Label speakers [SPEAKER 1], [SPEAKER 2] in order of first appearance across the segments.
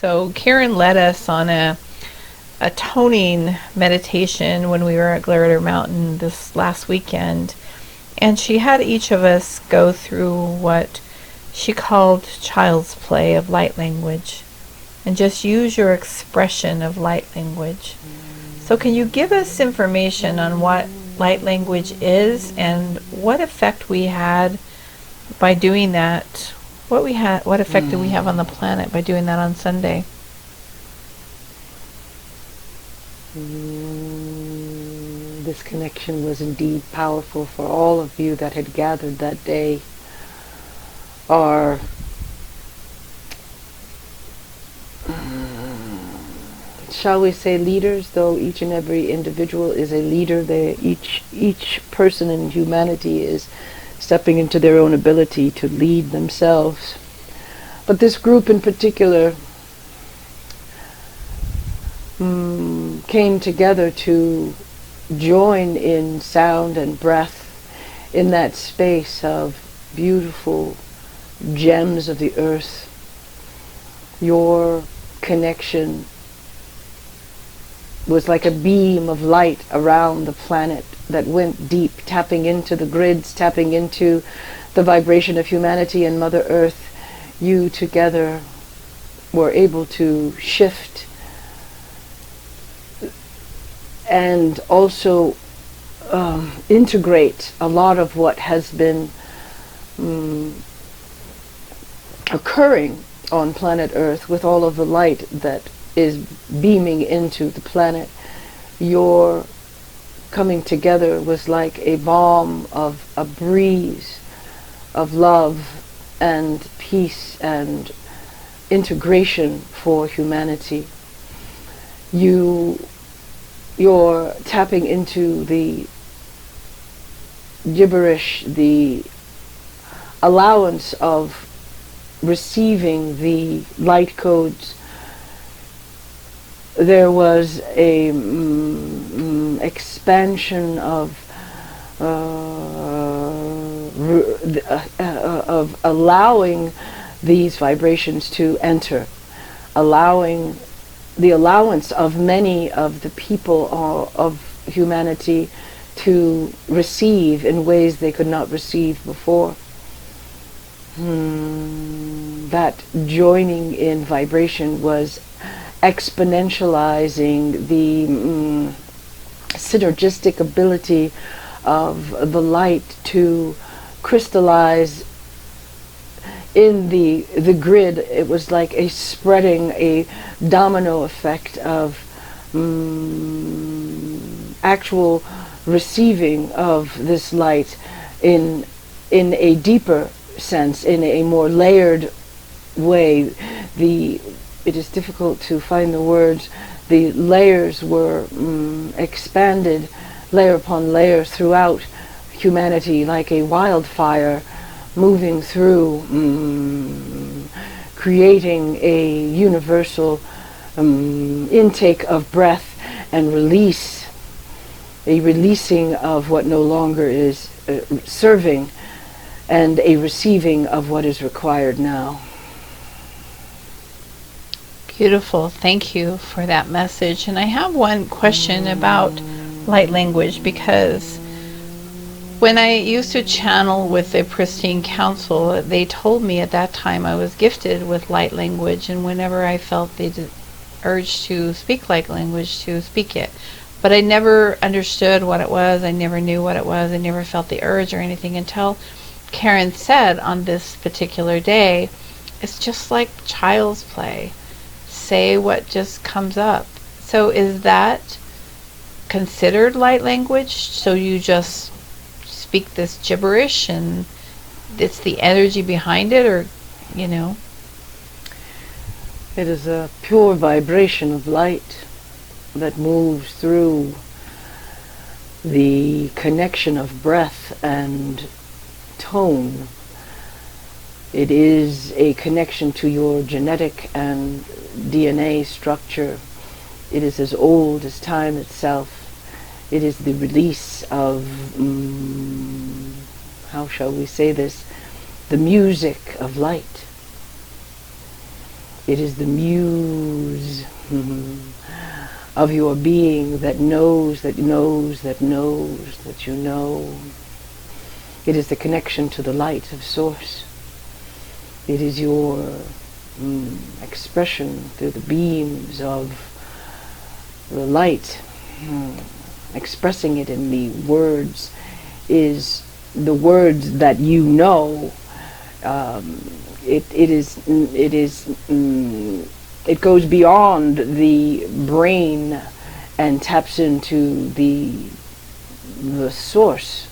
[SPEAKER 1] So Karen led us on a toning meditation when we were at Glitter Mountain this last weekend. And she had each of us go through what she called child's play of light language. And just use your expression of light language. So can you give us information on what light language is and what effect we had by doing that? What effect did we have on the planet by doing that on Sunday?
[SPEAKER 2] This connection was indeed powerful for all of you that had gathered that day. Our shall we say leaders, though each and every individual is a leader, each person in humanity is stepping into their own ability to lead themselves. But this group in particular came together to join in sound and breath in that space of beautiful gems of the earth. Your connection was like a beam of light around the planet that went deep, tapping into the grids, tapping into the vibration of humanity and Mother Earth. You together were able to shift and also integrate a lot of what has been occurring on planet Earth with all of the light that is beaming into the planet. Your coming together was like a balm of a breeze of love and peace and integration for humanity. You're tapping into the gibberish, the allowance of receiving the light codes. There was a expansion of allowing these vibrations to enter, allowing the allowance of many of the people of humanity to receive in ways they could not receive before. That joining in vibration was exponentializing the synergistic ability of the light to crystallize in the grid. It was like a spreading, a domino effect of actual receiving of this light in a deeper sense, in a more layered way. It is difficult to find the words. The layers were expanded layer upon layer throughout humanity like a wildfire moving through, creating a universal intake of breath and release, a releasing of what no longer is serving, and a receiving of what is required now.
[SPEAKER 1] Beautiful. Thank you for that message. And I have one question about light language, because when I used to channel with the Pristine Council, they told me at that time I was gifted with light language, and whenever I felt the urge to speak light language, to speak it. But I never understood what it was. I never knew what it was. I never felt the urge or anything until Karen said on this particular day, it's just like child's play. Say what just comes up. So is that considered light language? So you just speak this gibberish and it's the energy behind it, or, you know?
[SPEAKER 2] It is a pure vibration of light that moves through the connection of breath and tone. It is a connection to your genetic and DNA structure. It is as old as time itself. It is the release of, how shall we say this, the music of light. It is the muse of your being that knows, that knows, that knows that you know. It is the connection to the light of Source. It is your expression through the beams of the light. Expressing it in the words is the words that you know. It goes beyond the brain and taps into the source.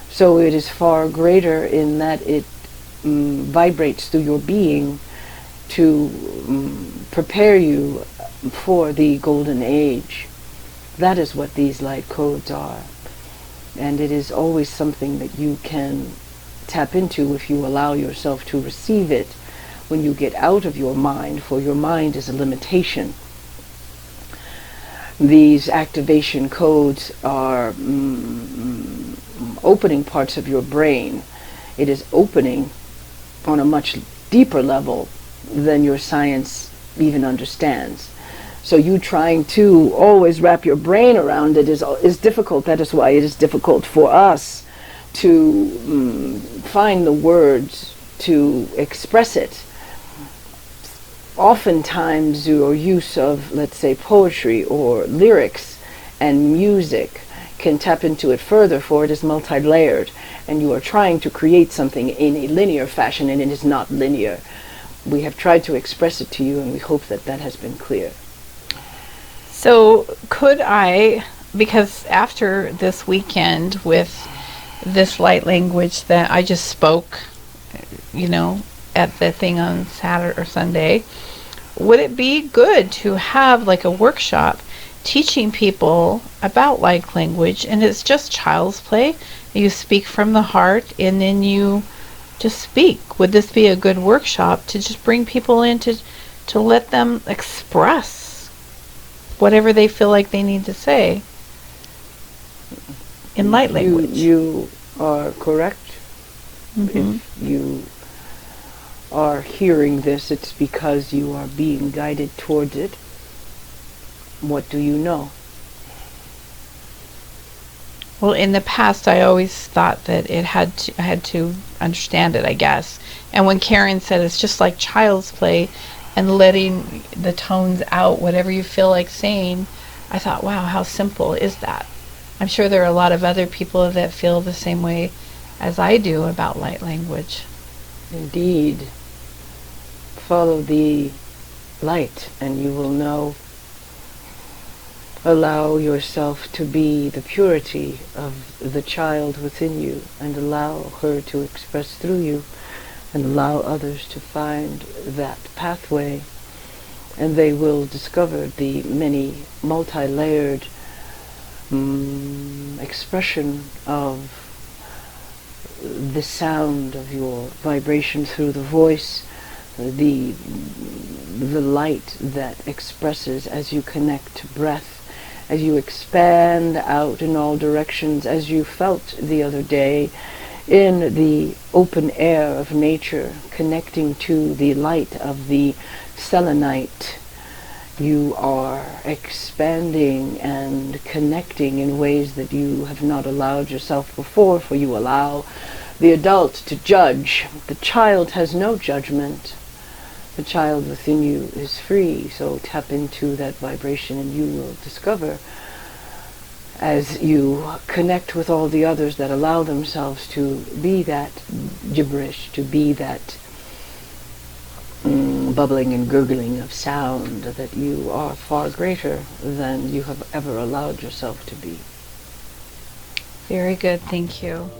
[SPEAKER 2] So it is far greater in that it vibrates through your being to prepare you for the golden age. That is what these light codes are. And it is always something that you can tap into if you allow yourself to receive it when you get out of your mind, for your mind is a limitation. These activation codes are opening parts of your brain. It is opening on a much deeper level than your science even understands. So you trying to always wrap your brain around it is difficult. That is why it is difficult for us to find the words to express it. Oftentimes your use of, let's say, poetry or lyrics and music can tap into it further, for it is multi-layered, and you are trying to create something in a linear fashion, and it is not linear. We have tried to express it to you, and we hope that that has been clear.
[SPEAKER 1] So could I, because after this weekend with this light language that I just spoke, at the thing on Saturday or Sunday, would it be good to have like a workshop teaching people about light language, and it's just child's play? You speak from the heart and then you just speak. Would this be a good workshop to just bring people in to let them express whatever they feel like they need to say in light language?
[SPEAKER 2] You are correct.
[SPEAKER 1] Mm-hmm.
[SPEAKER 2] If you are hearing this, it's because you are being guided towards it. What do you know?
[SPEAKER 1] Well, in the past, I always thought that I had to understand it, I guess. And when Karen said it's just like child's play and letting the tones out, whatever you feel like saying, I thought, wow, how simple is that? I'm sure there are a lot of other people that feel the same way as I do about light language.
[SPEAKER 2] Indeed. Follow the light and you will know. Allow yourself to be the purity of the child within you, and allow her to express through you, and allow others to find that pathway, and they will discover the many multi-layered expression of the sound of your vibration through the voice, the light that expresses as you connect to breath, as you expand out in all directions, as you felt the other day in the open air of nature, connecting to the light of the selenite. You are expanding and connecting in ways that you have not allowed yourself before, for you allow the adult to judge. The child has no judgment. The child within you is free, so tap into that vibration and you will discover, as you connect with all the others that allow themselves to be that gibberish, to be that bubbling and gurgling of sound, that you are far greater than you have ever allowed yourself to be.
[SPEAKER 1] Very good, thank you.